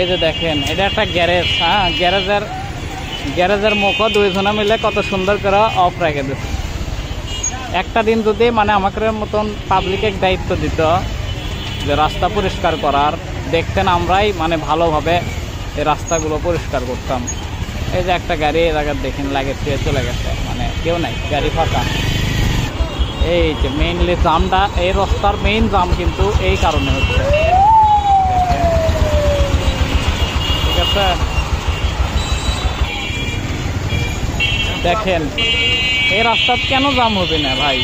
এই যে দেখেন এটা একটা গ্যারেজ। হ্যাঁ, গ্যারেজের মুখও দুইজনে মিলে কত সুন্দর করে অফ রেখে দিচ্ছে। একটা দিন যদি মানে আমাদের মতন পাবলিক এক দায়িত্ব দিত যে রাস্তা পরিষ্কার করার, দেখতেন আমরাই মানে ভালোভাবে এই রাস্তাগুলো পরিষ্কার করতাম। এই যে একটা গাড়ি এই জায়গায় দেখেন লাগে চলে গেছে, মানে কেউ নাই, গাড়ি ফাঁকা। এই যে মেইনলি জামটা, এই রাস্তার মেইন জাম কিন্তু এই কারণে হচ্ছে, ঠিক আছে। দেখেন এই রাস্তা কেন জাম হবে না ভাই?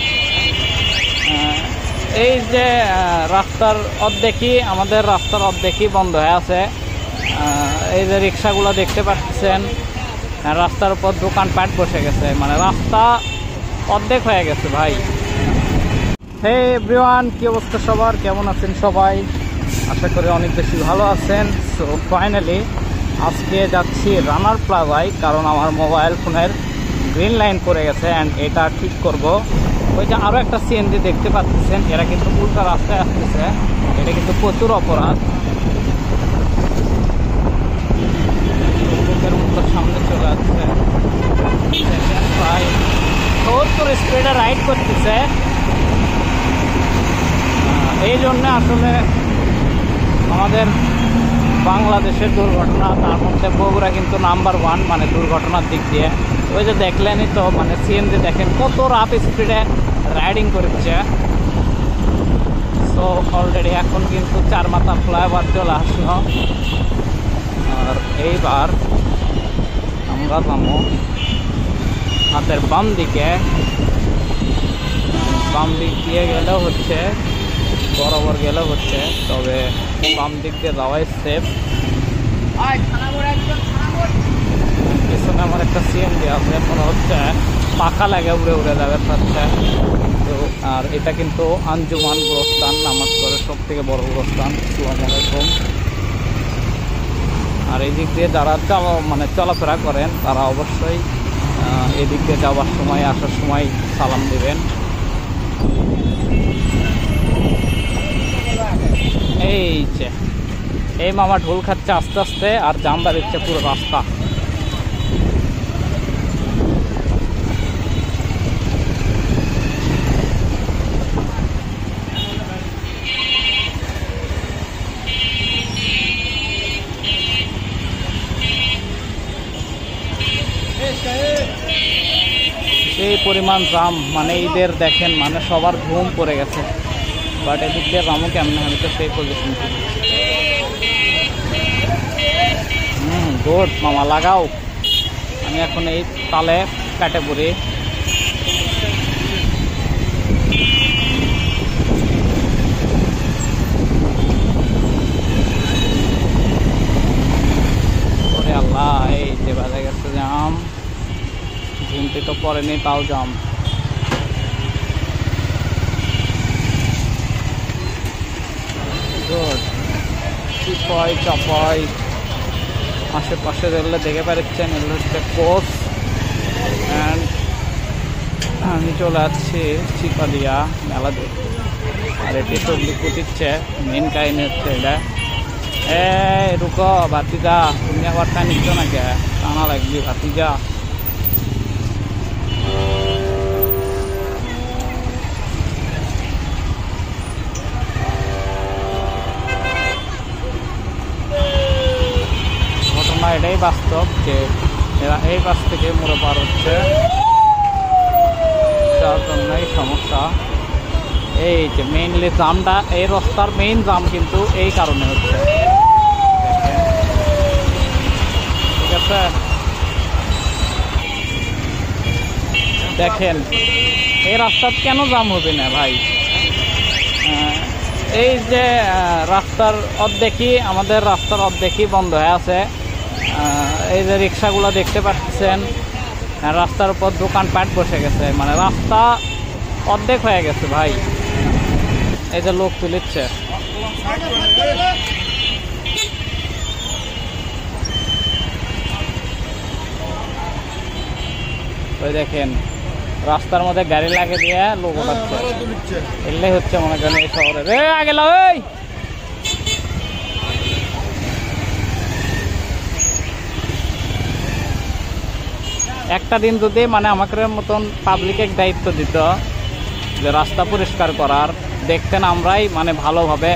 এই যে রাস্তার অর্ধেকই, আমাদের রাস্তার অর্ধেকই বন্ধ হয়ে আছে। এই যে রিক্সাগুলো দেখতে পাচ্ছেন, রাস্তার উপর দোকানপাট বসে গেছে, মানে রাস্তা অর্ধেক হয়ে গেছে ভাই। হে এভরিওয়ান, কি অবস্থা সবার, কেমন আছেন সবাই? আশা করি অনেক বেশি ভালো আছেন। সো ফাইনালি আজকে যাচ্ছি রানার প্লাজায়, কারণ আমার মোবাইল ফোনের গ্রিন লাইন পড়ে গেছে অ্যান্ড এটা ঠিক করব। ওই যে আরও একটা সিএনজি দেখতে পাচ্ছেন, এরা কিন্তু উল্টা রাস্তায় আসতেছে, এটা কিন্তু প্রচুর অপরাধ। বুকের মতো সামনে চলে আসছে, প্রায় 70 স্পিডে রাইড করতেছে। এই জন্য আসলে আমাদের বাংলাদেশের দুর্ঘটনা, তার মধ্যে বগুড়া কিন্তু নাম্বার 1 মানে দুর্ঘটনার দিক দিয়ে। ওই যে দেখলেনই তো, মানে সিএনজি দেখেন কত রাফ স্পিডে রাইডিং করছে। সো অলরেডি এখন কিন্তু 4 মাথা ফ্লাইওভার চলে আসলো, আর এইবার আমরা যাবো হাতের বাম দিকে। বাম দিক দিয়ে গেলেও হচ্ছে, বরাবর গেলেও হচ্ছে, তবে বাম দিক দিয়ে যাওয়াই সেফ। পিছনে আমার একটা সিএনজি আছে, মনে হচ্ছে পাখা লাগে উড়ে উড়ে যাবে হচ্ছে। তো আর এটা কিন্তু আঞ্জুমান গোরস্থান, নামাজ পড়ে সব থেকে বড় গোরস্থান। আসসালামু আলাইকুম। আর এই দিক দিয়ে যারা মানে চলাফেরা করেন তারা অবশ্যই এদিক দিয়ে যাওয়ার সময় আসার সময় সালাম দেবেন। এই যে এই মামা ঢোল খাচ্ছে আস্তে আস্তে, আর জাম দিচ্ছে পুরো রাস্তা। এই পরিমাণ জাম, মানে ঈদের দেখেন মানে সবার ঘুম পড়ে গেছে, বাট এদিক দিয়ে জামও কেমন, আমি তো সেই পজিশন। গুড মামা, লাগাও। আমি এখন এই তালে কাটে পড়ি। ওরে আল্লাহ, এই যে বাজে গেছে জাম। ঘুমটি তো পড়েনি, তাও জাম। গুড। চিপয় চাপয় আশেপাশে যেগুলো দেখে পাচ্ছেন, এগুলো হচ্ছে কোচ। অ্যান্ড আমি চলে আসছি চিপালিয়া মেলা দেখে। আর এটি সবজি কুটিচ্ছে, মেন কাহিনী হচ্ছে এটা। রুকো ভাতিজা, তুমি আবার তা নিচ্ছ না কে? টানা লাগবি ভাতিজা। ঘটনা এটাই বাস্তব যে এরা এই পাশ থেকে মোড়ে পার হচ্ছে, যার জন্যই সমস্যা। এই যে মেইনলি জামটা, এই রাস্তার মেইন জাম কিন্তু এই কারণে হচ্ছে, ঠিক আছে। দেখেন এই রাস্তা কেন জাম হবে না ভাই? এই যে রাস্তার অর্ধেকই, আমাদের রাস্তার অর্ধেকই বন্ধ হয়ে আছে। এই যে রিক্সাগুলো দেখতে পাচ্ছেন, রাস্তার উপর দোকানপাট বসে গেছে, মানে রাস্তা অর্ধেক হয়ে গেছে ভাই। এই যে লোক তুলিচ্ছে, ওই দেখেন রাস্তার মধ্যে গাড়ি লাগিয়ে দিয়ে লোক ওঠাচ্ছে। এলেই হচ্ছে মনে করেন এই শহরে। আগে একটা দিন যদি মানে আমাকে মতন পাবলিক এক দায়িত্ব দিত যে রাস্তা পরিষ্কার করার, দেখতেন আমরাই মানে ভালোভাবে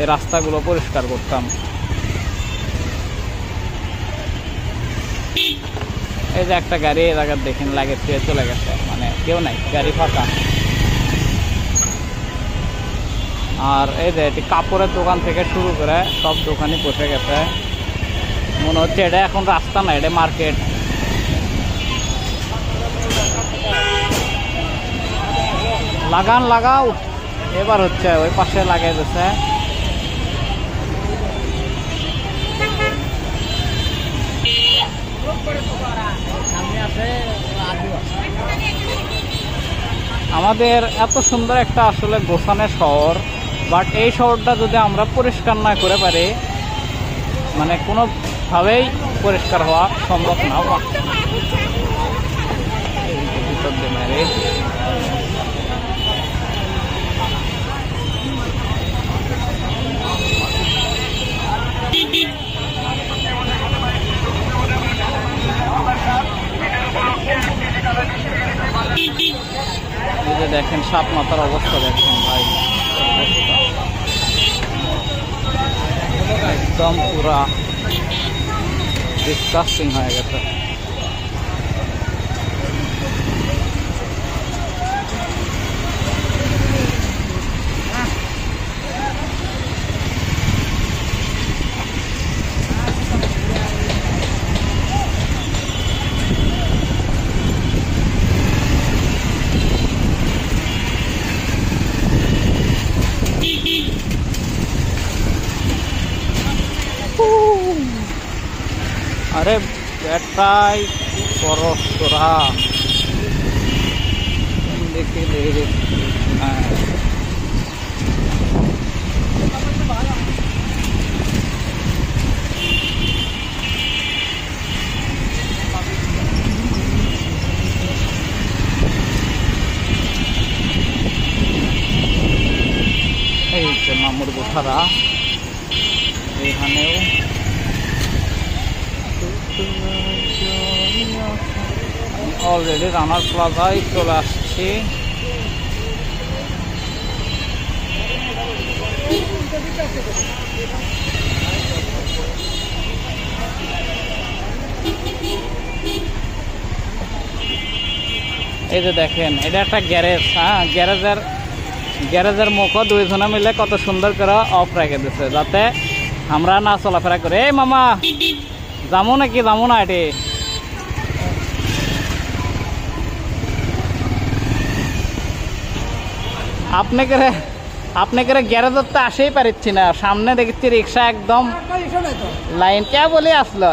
এই রাস্তাগুলো পরিষ্কার করতাম। এই যে একটা গাড়ি এই জায়গায় দেখেন লাগে ফিরে চলে গেছে, মানে কেউ নাই, গাড়ি ফাঁকা। আর এই যে এটি কাপড়ের দোকান থেকে শুরু করে সব দোকানই বসে গেছে, মনে হচ্ছে এটা এখন রাস্তা না, এটা মার্কেট। লাগান লাগাও, এবার হচ্ছে ওই পাশে লাগিয়ে দিচ্ছে। আমাদের এত সুন্দর একটা আসলে গোছানো শহর, বাট এই শহরটা যদি আমরা পরিষ্কার না করে পারি মানে কোনোভাবেই পরিষ্কার হওয়া সম্ভব না। এই যে দেখেন সাত মাথার অবস্থা দেখেন ভাই, একদম পুরা ডিসকাস্টিং হয়ে গেছে। আরে বেটাই করস তোরা, দেখে দেখে এই যে মামুর গোঠারা, এখানেও অলরেডি রানার প্লাজায় চলে আসছি। এই যে দেখেন এটা একটা গ্যারেজ, হ্যাঁ গ্যারেজের মুখ দুইজনে মিলে কত সুন্দর করে অফ রেখে দিচ্ছে যাতে আমরা না চলাফেরা করে। এই মামা যাবো নাকি যাবো না? এটি আপনি করে গ্যারেজের তো আসেই পারছি না, সামনে দেখছি রিক্সা একদম লাইন কে বলে আসলো।